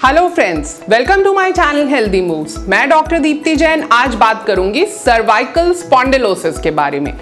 Hello friends, welcome to my channel healthy moves. मैं doctor Deepti Jain आज बात करूंगी सर्वाइकल स्पॉन्डिलोसिस के बारे में।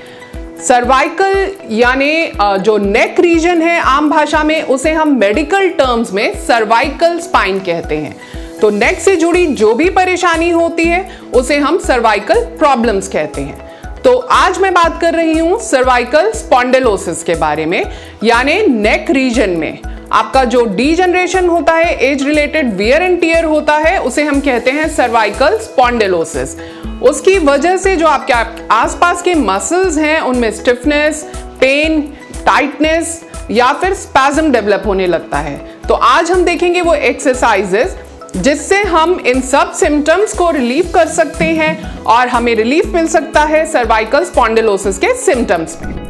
सर्वाइकल यानी जो नेक रीजन है, आम भाषा में उसे हम मेडिकल टर्म्स में सर्वाइकल स्पाइन कहते हैं। तो नेक से जुड़ी जो भी परेशानी होती है उसे हम सर्वाइकल प्रॉब्लम्स कहते हैं। तो आज मैं बात कर रही हूं सर्वाइकल स्पॉन्डिलोसिस के बारे में, यानी नेक रीजन में आपका जो डीजनरेशन होता है, age related wear and tear होता है, उसे हम कहते हैं सर्वाइकल स्पॉन्डिलोसिस। उसकी वजह से जो आपके आसपास के मसल्स हैं उनमें स्टिफनेस, पेन, टाइटनेस या फिर स्पैज्म डेवलप होने लगता है। तो आज हम देखेंगे वो एक्सरसाइजेस जिससे हम इन सब सिम्टम्स को रिलीव कर सकते हैं और हमें रिलीफ मिल सकता है सर्वाइकल स्पॉन्डिलोसिस के सिम्टम्स में।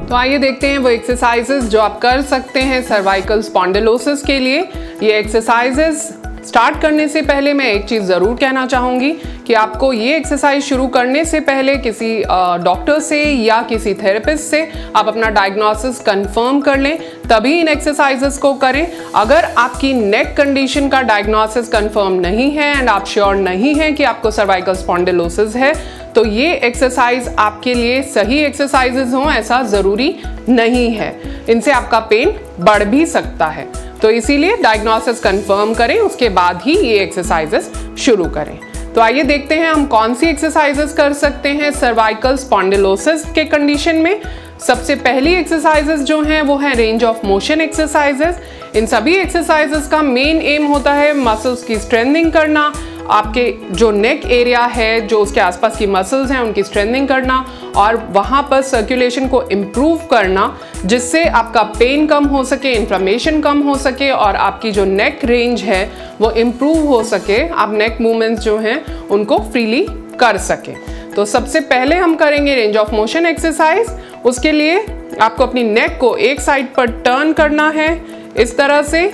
तो आइए देखते हैं वो एक्सरसाइजेस जो आप कर सकते हैं सर्वाइकल स्पॉन्डिलोसिस के लिए। ये एक्सरसाइजेस स्टार्ट करने से पहले मैं एक चीज़ ज़रूर कहना चाहूँगी कि आपको ये एक्सरसाइज शुरू करने से पहले किसी डॉक्टर से या किसी थेरेपिस्ट से आप अपना डायग्नोसिस कंफर्म कर लें, तभी इन एक्सरसाइजेस को करें। अगर आपकी नेक कंडीशन का डायग्नोसिस कंफर्म नहीं है एंड आप श्योर नहीं हैं कि आपको सर्वाइकल स्पॉन्डिलोसिस है, तो ये एक्सरसाइज आपके लिए सही एक्सरसाइजेस हों ऐसा ज़रूरी नहीं है। इनसे आपका पेन बढ़ भी सकता है। तो इसीलिए डायग्नोसिस कंफर्म करें, उसके बाद ही ये एक्सरसाइजेस शुरू करें। तो आइए देखते हैं हम कौन सी एक्सरसाइजेस कर सकते हैं सर्वाइकल स्पॉन्डिलोसिस के कंडीशन में। सबसे पहली एक्सरसाइजेस जो हैं वो है रेंज ऑफ मोशन एक्सरसाइजेस। इन सभी एक्सरसाइजेस का मेन एम होता है मसल्स की स्ट्रेंथनिंग करना, आपके जो नेक एरिया है, जो उसके आसपास की मसल्स हैं उनकी स्ट्रेंथनिंग करना और वहाँ पर सर्कुलेशन को इम्प्रूव करना, जिससे आपका पेन कम हो सके, इन्फ्लेमेशन कम हो सके और आपकी जो नेक रेंज है वो इम्प्रूव हो सके, आप नेक मूवमेंट्स जो हैं उनको फ्रीली कर सकें। तो सबसे पहले हम करेंगे रेंज ऑफ मोशन एक्सरसाइज। उसके लिए आपको अपनी नेक को एक साइड पर टर्न करना है इस तरह से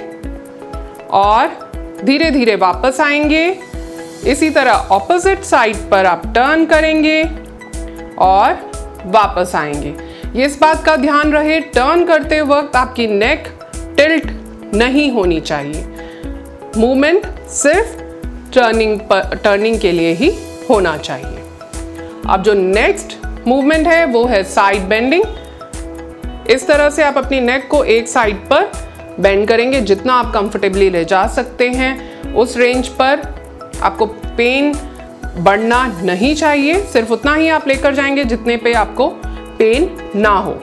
और धीरे धीरे वापस आएंगे। इसी तरह ऑपोजिट साइड पर आप टर्न करेंगे और वापस आएंगे। ये इस बात का ध्यान रहे टर्न करते वक्त आपकी नेक टिल्ट नहीं होनी चाहिए। मूवमेंट सिर्फ टर्निंग के लिए ही होना चाहिए। अब जो नेक्स्ट मूवमेंट है वो है साइड बेंडिंग। इस तरह से आप अपनी नेक को एक साइड पर बेंड करेंगे, जितना आप कंफर्टेबली ले जा सकते हैं उस रेंज पर। आपको पेन बढ़ना नहीं चाहिए, सिर्फ उतना ही आप लेकर जाएंगे जितने पे आपको पेन ना हो।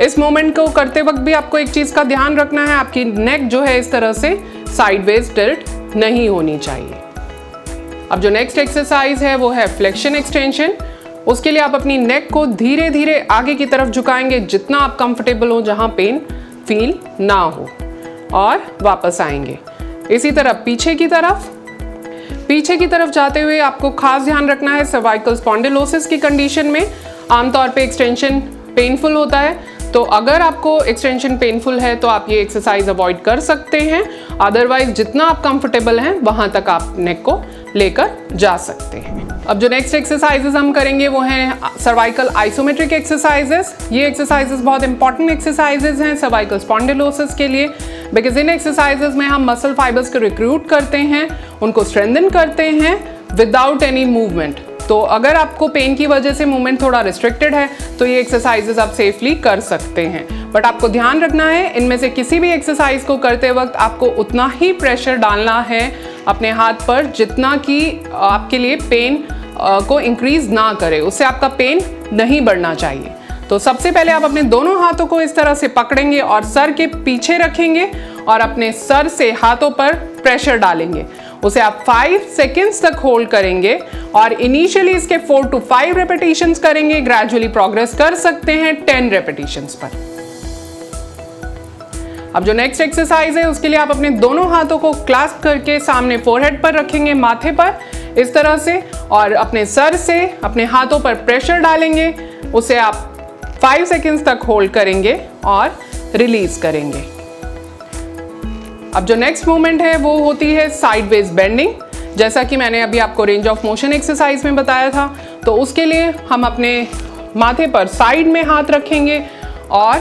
इस मोमेंट को करते वक्त भी आपको एक चीज का ध्यान रखना है, आपकी नेक जो है इस तरह से साइडवेज टिल्ट नहीं होनी चाहिए। अब जो नेक्स्ट एक्सरसाइज है वो है फ्लेक्शन एक्सटेंशन। उसके लिए आप अपनी नेक को धीरे धीरे आगे की तरफ झुकाएंगे, जितना आप कंफर्टेबल हो, जहां पेन फील ना हो, और वापस आएंगे। इसी तरह पीछे की तरफ जाते हुए आपको खास ध्यान रखना है सर्वाइकल स्पॉन्डिलोसिस की कंडीशन में आमतौर पे एक्सटेंशन पेनफुल होता है। तो अगर आपको एक्सटेंशन पेनफुल है तो आप ये एक्सरसाइज अवॉइड कर सकते हैं। अदरवाइज जितना आप कंफर्टेबल हैं वहां तक आप नेक को लेकर जा सकते हैं। अब जो नेक्स्ट एक्सरसाइजेस हम करेंगे वो हैं सर्वाइकल आइसोमेट्रिक एक्सरसाइजेस। ये एक्सरसाइजेस बहुत इंपॉर्टेंट एक्सरसाइजेस हैं सर्वाइकल स्पॉन्डिलोसिस के लिए, बिकॉज इन एक्सरसाइजेस में हम मसल फाइबर्स को रिक्रूट करते हैं, उनको स्ट्रेंथन करते हैं विदाउट एनी मूवमेंट। तो अगर आपको पेन की वजह से मूवमेंट थोड़ा रिस्ट्रिक्टेड है तो ये एक्सरसाइजेस आप सेफली कर सकते हैं। बट आपको ध्यान रखना है इनमें से किसी भी एक्सरसाइज को करते वक्त आपको उतना ही प्रेशर डालना है अपने हाथ पर जितना कि आपके लिए पेन को इंक्रीज ना करे, उससे आपका पेन नहीं बढ़ना चाहिए। तो सबसे पहले आप अपने दोनों हाथों को इस तरह से पकड़ेंगे और सर के पीछे रखेंगे और अपने सर से हाथों पर प्रेशर डालेंगे। उसे आप 5 सेकेंड्स तक होल्ड करेंगे और इनिशियली इसके 4 to 5 रेपिटेशंस करेंगे। ग्रेजुअली प्रोग्रेस कर सकते हैं 10 रेपिटेशंस पर। अब जो नेक्स्ट एक्सरसाइज है उसके लिए आप अपने दोनों हाथों को क्लैस्प करके सामने फोरहेड पर रखेंगे, माथे पर इस तरह से, और अपने सर से अपने हाथों पर प्रेशर डालेंगे। उसे आप 5 सेकेंड्स तक होल्ड करेंगे और रिलीज करेंगे। अब जो नेक्स्ट मूवमेंट है वो होती है साइडवेज बेंडिंग। जैसा कि मैंने अभी आपको रेंज ऑफ मोशन एक्सरसाइज में बताया था, तो उसके लिए हम अपने माथे पर साइड में हाथ रखेंगे और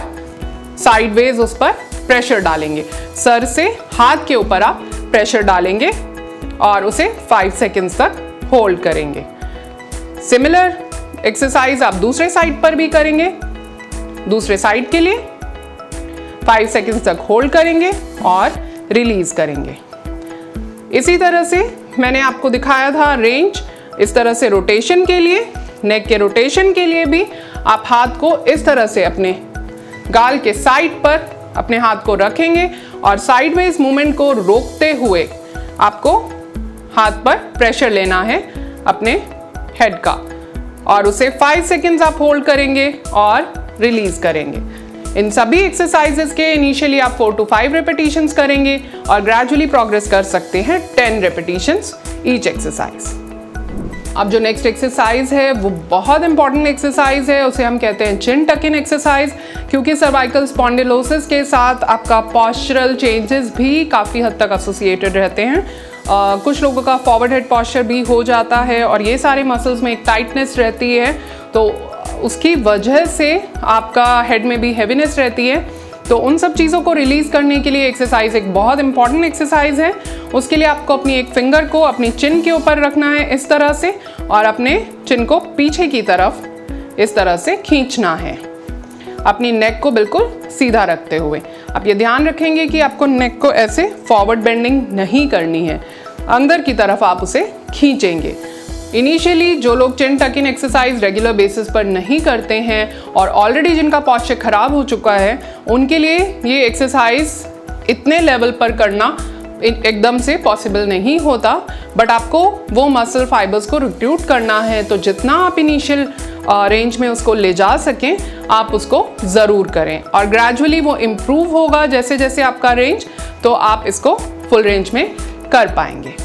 साइडवेज उस पर प्रेशर डालेंगे। सर से हाथ के ऊपर आप प्रेशर डालेंगे और उसे 5 सेकंड्स तक होल्ड करेंगे। सिमिलर एक्सरसाइज आप दूसरे साइड पर भी करेंगे। दूसरे साइड के लिए 5 सेकंड्स तक होल्ड करेंगे और रिलीज करेंगे। इसी तरह से मैंने आपको दिखाया था रेंज। इस तरह से रोटेशन के लिए, नेक के रोटेशन के लिए भी आप हाथ को इस तरह से अपने गाल के साइड पर अपने हाथ को रखेंगे और साइडवेज मूवमेंट को रोकते हुए आपको हाथ पर प्रेशर लेना है अपने हेड का और उसे 5 सेकंड्स आप होल्ड करेंगे और रिलीज करेंगे। इन सभी एक्सरसाइजेस के इनिशियली आप 4 to 5 रेपिटेशंस करेंगे और ग्रेजुअली प्रोग्रेस कर सकते हैं 10 रेपिटेशंस ईच एक्सरसाइज। अब जो नेक्स्ट एक्सरसाइज है वो बहुत इंपॉर्टेंट एक्सरसाइज है, उसे हम कहते हैं चिन टक इन एक्सरसाइज, क्योंकि सर्वाइकल स्पॉन्डिलोसिस के साथ आपका पॉस्चरल चेंजेस भी काफ़ी हद तक एसोसिएटेड रहते हैं। कुछ लोगों का फॉरवर्ड हेड पॉस्चर भी हो जाता है और ये सारे मसल्स में एक टाइटनेस रहती है, तो उसकी वजह से आपका हेड में भी हैवीनेस रहती है। तो उन सब चीज़ों को रिलीज़ करने के लिए एक्सरसाइज एक बहुत इंपॉर्टेंट एक्सरसाइज है। उसके लिए आपको अपनी एक फिंगर को अपनी चिन के ऊपर रखना है इस तरह से और अपने चिन को पीछे की तरफ इस तरह से खींचना है, अपनी नेक को बिल्कुल सीधा रखते हुए। आप ये ध्यान रखेंगे कि आपको नेक को ऐसे फॉरवर्ड बेंडिंग नहीं करनी है, अंदर की तरफ आप उसे खींचेंगे। इनिशियली जो लोग चिन टक इन एक्सरसाइज रेगुलर बेसिस पर नहीं करते हैं और ऑलरेडी जिनका पॉस्चर खराब हो चुका है, उनके लिए ये एक्सरसाइज इतने लेवल पर करना एकदम से पॉसिबल नहीं होता, बट आपको वो मसल फाइबर्स को रिक्रूट करना है, तो जितना आप इनिशियल रेंज में उसको ले जा सकें आप उसको ज़रूर करें और ग्रेजुअली वो इम्प्रूव होगा जैसे जैसे आपका रेंज, तो आप इसको फुल रेंज में कर पाएंगे।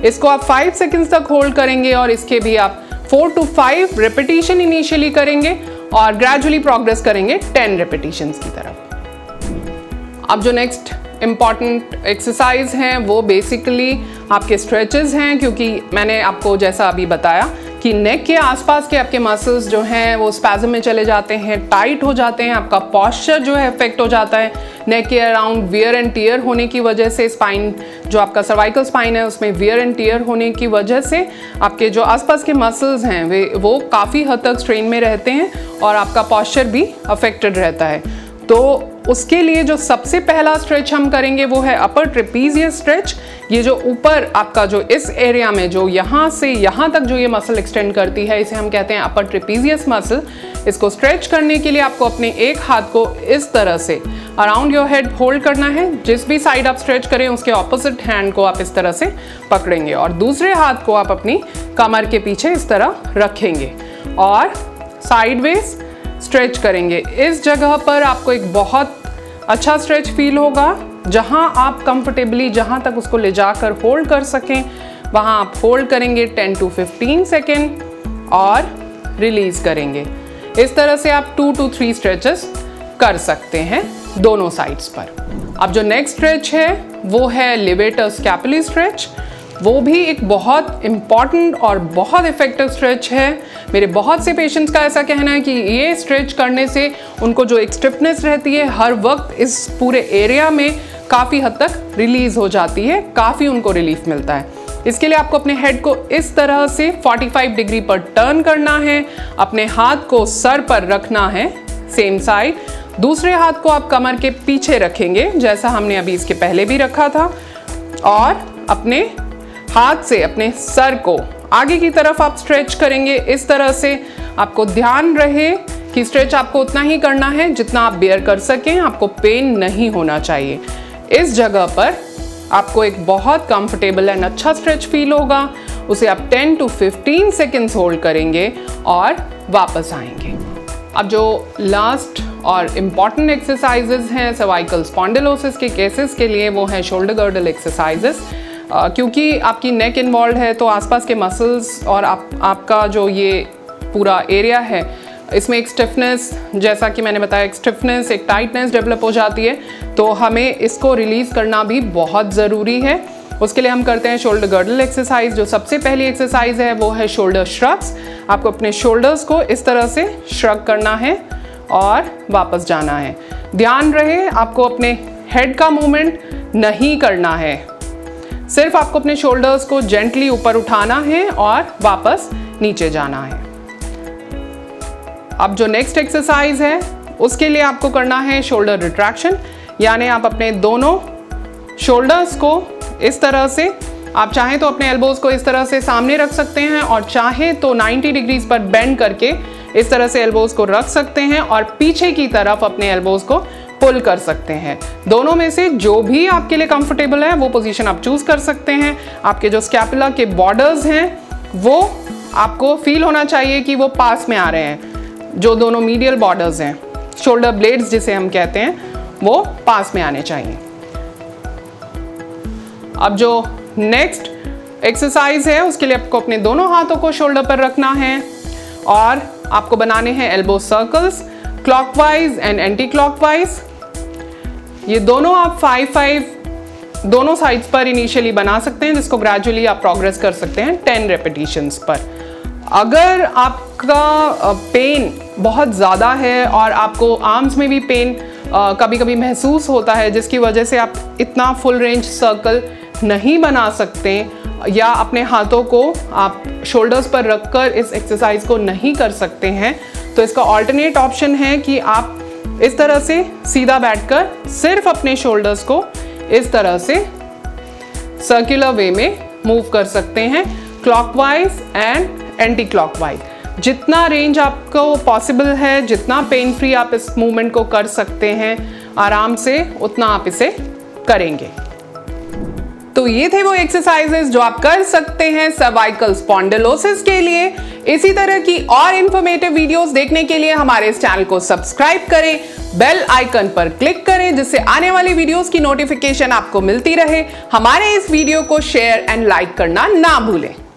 इसको आप 5 सेकंड्स तक होल्ड करेंगे और इसके भी आप 4 to 5 रेपिटेशन इनिशियली करेंगे और ग्रेजुअली प्रोग्रेस करेंगे 10 रेपिटेशंस की तरफ। अब जो नेक्स्ट इम्पॉर्टेंट एक्सरसाइज हैं वो बेसिकली आपके स्ट्रेचेस हैं, क्योंकि मैंने आपको जैसा अभी बताया कि नेक के आसपास के आपके मसल्स जो हैं वो स्पैज़म में चले जाते हैं, टाइट हो जाते हैं, आपका पॉस्चर जो है इफेक्ट हो जाता है। नेक के अराउंड वियर एंड टीयर होने की वजह से स्पाइन जो आपका सर्वाइकल स्पाइन है उसमें वियर एंड टीयर होने की वजह से आपके जो आसपास के मसल्स हैं वो काफ़ी हद तक स्ट्रेन में रहते हैं और आपका पॉस्चर भी अफेक्टेड रहता है। तो उसके लिए जो सबसे पहला स्ट्रेच हम करेंगे वो है अपर ट्रेपीजियस स्ट्रेच। ये जो ऊपर आपका जो इस एरिया में जो यहाँ से यहाँ तक जो ये मसल एक्सटेंड करती है, इसे हम कहते हैं अपर ट्रेपीजियस मसल। इसको स्ट्रेच करने के लिए आपको अपने एक हाथ को इस तरह से अराउंड योर हेड होल्ड करना है। जिस भी साइड आप स्ट्रेच करें उसके ऑपोजिट हैंड को आप इस तरह से पकड़ेंगे और दूसरे हाथ को आप अपनी कमर के पीछे इस तरह रखेंगे और साइडवेज स्ट्रेच करेंगे। इस जगह पर आपको एक बहुत अच्छा स्ट्रेच फील होगा, जहां आप कंफर्टेबली जहां तक उसको ले जाकर होल्ड कर सकें वहां आप होल्ड करेंगे 10 to 15 सेकेंड और रिलीज करेंगे। इस तरह से आप 2 to 3 स्ट्रेचेस कर सकते हैं दोनों साइड्स पर। अब जो नेक्स्ट स्ट्रेच है वो है लेवेटर स्कैपुली स्ट्रेच। वो भी एक बहुत इम्पॉर्टेंट और बहुत इफेक्टिव स्ट्रेच है। मेरे बहुत से पेशेंट्स का ऐसा कहना है कि ये स्ट्रेच करने से उनको जो एक स्टिफनेस रहती है हर वक्त इस पूरे एरिया में काफ़ी हद तक रिलीज हो जाती है, काफ़ी उनको रिलीफ मिलता है। इसके लिए आपको अपने हेड को इस तरह से 45 डिग्री पर टर्न करना है, अपने हाथ को सर पर रखना है सेम साइड, दूसरे हाथ को आप कमर के पीछे रखेंगे जैसा हमने अभी इसके पहले भी रखा था और अपने हाथ से अपने सर को आगे की तरफ आप स्ट्रेच करेंगे इस तरह से। आपको ध्यान रहे कि स्ट्रेच आपको उतना ही करना है जितना आप बेयर कर सकें, आपको पेन नहीं होना चाहिए। इस जगह पर आपको एक बहुत कंफर्टेबल एंड अच्छा स्ट्रेच फील होगा। उसे आप 10 to 15 सेकेंड्स होल्ड करेंगे और वापस आएंगे। अब जो लास्ट और इम्पॉर्टेंट एक्सरसाइजेस हैं सर्वाइकल स्पॉन्डिलोसिस के केसेस के लिए वो हैं शोल्डर गर्डल एक्सरसाइजेस। क्योंकि आपकी नेक इन्वॉल्व है तो आसपास के मसल्स और आपका जो ये पूरा एरिया है इसमें एक स्टिफनेस, जैसा कि मैंने बताया, एक स्टिफनेस, एक टाइटनेस डेवलप हो जाती है, तो हमें इसको रिलीज़ करना भी बहुत ज़रूरी है। उसके लिए हम करते हैं शोल्डर गर्डल एक्सरसाइज। जो सबसे पहली एक्सरसाइज है वो है शोल्डर श्रग्स। आपको अपने शोल्डर्स को इस तरह से श्रग करना है और वापस जाना है। ध्यान रहे आपको अपने हेड का मूवमेंट नहीं करना है, सिर्फ आपको अपने शोल्डर्स को जेंटली ऊपर उठाना है और वापस नीचे जाना है। अब जो नेक्स्ट एक्सरसाइज है उसके लिए आपको करना है शोल्डर रिट्रैक्शन, यानी आप अपने दोनों शोल्डर्स को इस तरह से, आप चाहें तो अपने एल्बोज को इस तरह से सामने रख सकते हैं और चाहे तो 90 डिग्रीज पर बेंड करके इस तरह से एल्बोज को रख सकते हैं और पीछे की तरफ अपने एल्बोज को पुल कर सकते हैं। दोनों में से जो भी आपके लिए कंफर्टेबल है वो पोजीशन आप चूज कर सकते हैं। आपके जो स्कैपुला के बॉर्डर्स हैं वो आपको फील होना चाहिए कि वो पास में आ रहे हैं। जो दोनों मीडियल बॉर्डर्स हैं, शोल्डर ब्लेड्स जिसे हम कहते हैं, वो पास में आने चाहिए। अब जो नेक्स्ट एक्सरसाइज है उसके लिए आपको अपने दोनों हाथों को शोल्डर पर रखना है और आपको बनाने हैं elbow circles, clockwise and anti clockwise. ये दोनों आप 5-5 दोनों साइड्स पर इनिशियली बना सकते हैं, जिसको ग्रेजुअली आप प्रोग्रेस कर सकते हैं 10 रेपिटेशंस पर। अगर आपका पेन बहुत ज़्यादा है और आपको आर्म्स में भी पेन कभी कभी महसूस होता है, जिसकी वजह से आप इतना फुल रेंज सर्कल नहीं बना सकते या अपने हाथों को आप शोल्डर्स पर रखकर इस एक्सरसाइज को नहीं कर सकते हैं, तो इसका ऑल्टरनेट ऑप्शन है कि आप इस तरह से सीधा बैठकर सिर्फ अपने शोल्डर्स को इस तरह से सर्कुलर वे में मूव कर सकते हैं, क्लॉकवाइज एंड एंटी क्लॉकवाइज। जितना रेंज आपको पॉसिबल है, जितना पेन फ्री आप इस मूवमेंट को कर सकते हैं आराम से, उतना आप इसे करेंगे। तो ये थे वो एक्सरसाइजेस जो आप कर सकते हैं सर्वाइकल स्पॉन्डिलोसिस के लिए। इसी तरह की और इंफॉर्मेटिव वीडियोस देखने के लिए हमारे इस चैनल को सब्सक्राइब करें, बेल आइकन पर क्लिक करें जिससे आने वाली वीडियोस की नोटिफिकेशन आपको मिलती रहे। हमारे इस वीडियो को शेयर एंड लाइक करना ना भूलें।